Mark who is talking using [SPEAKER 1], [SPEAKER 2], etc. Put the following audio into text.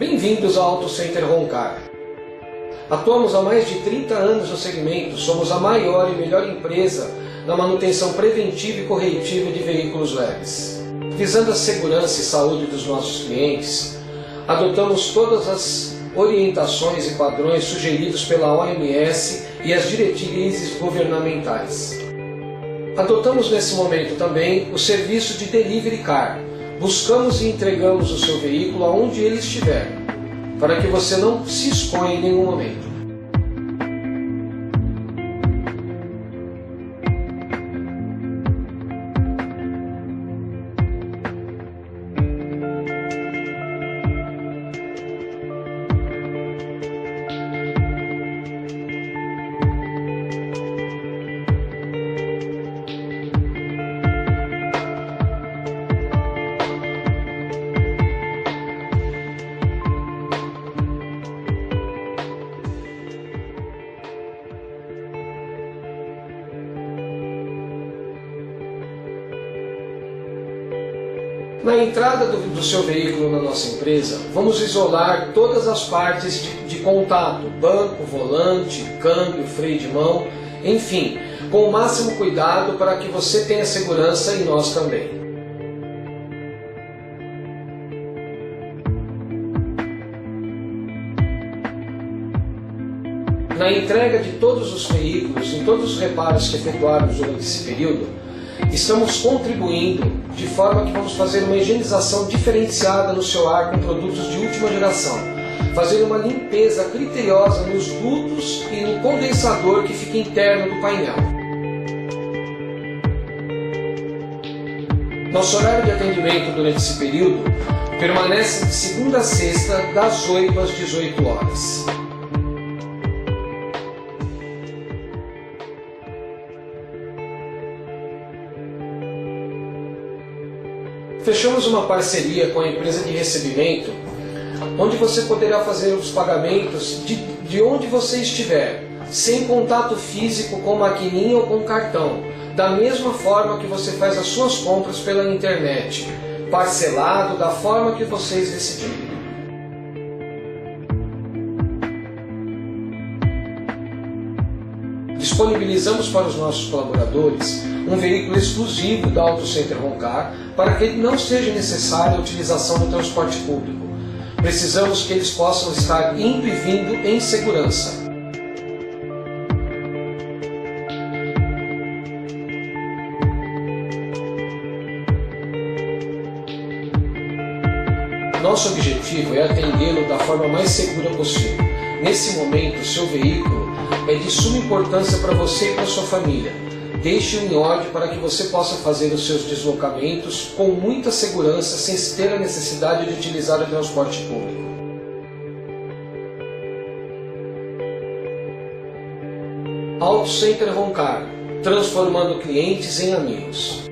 [SPEAKER 1] Bem-vindos ao Auto Center Roncar. Atuamos há mais de 30 anos no segmento, somos a maior e melhor empresa na manutenção preventiva e corretiva de veículos leves. Visando a segurança e saúde dos nossos clientes, adotamos todas as orientações e padrões sugeridos pela OMS e as diretrizes governamentais. Adotamos nesse momento também o serviço de Delivery Car. Buscamos e entregamos o seu veículo aonde ele estiver, para que você não se exponha em nenhum momento. Na entrada do seu veículo na nossa empresa, vamos isolar todas as partes de contato, banco, volante, câmbio, freio de mão, enfim, com o máximo cuidado para que você tenha segurança e nós também. Na entrega de todos os veículos, em todos os reparos que efetuarmos durante esse período, estamos contribuindo de forma que vamos fazer uma higienização diferenciada no seu ar com produtos de última geração, fazer uma limpeza criteriosa nos dutos e no condensador que fica interno do painel. Nosso horário de atendimento durante esse período permanece de segunda a sexta, das 8 às 18 horas. Fechamos uma parceria com a empresa de recebimento, onde você poderá fazer os pagamentos de onde você estiver, sem contato físico com maquininha ou com cartão, da mesma forma que você faz as suas compras pela internet, parcelado da forma que vocês decidirem. Disponibilizamos para os nossos colaboradores um veículo exclusivo da Auto Center Roncar para que não seja necessária a utilização do transporte público. Precisamos que eles possam estar indo e vindo em segurança. Nosso objetivo é atendê-lo da forma mais segura possível. Nesse momento, o seu veículo é de suma importância para você e para sua família. Deixe-o em ordem para que você possa fazer os seus deslocamentos com muita segurança, sem ter a necessidade de utilizar o transporte público. Auto Center Roncar, transformando clientes em amigos.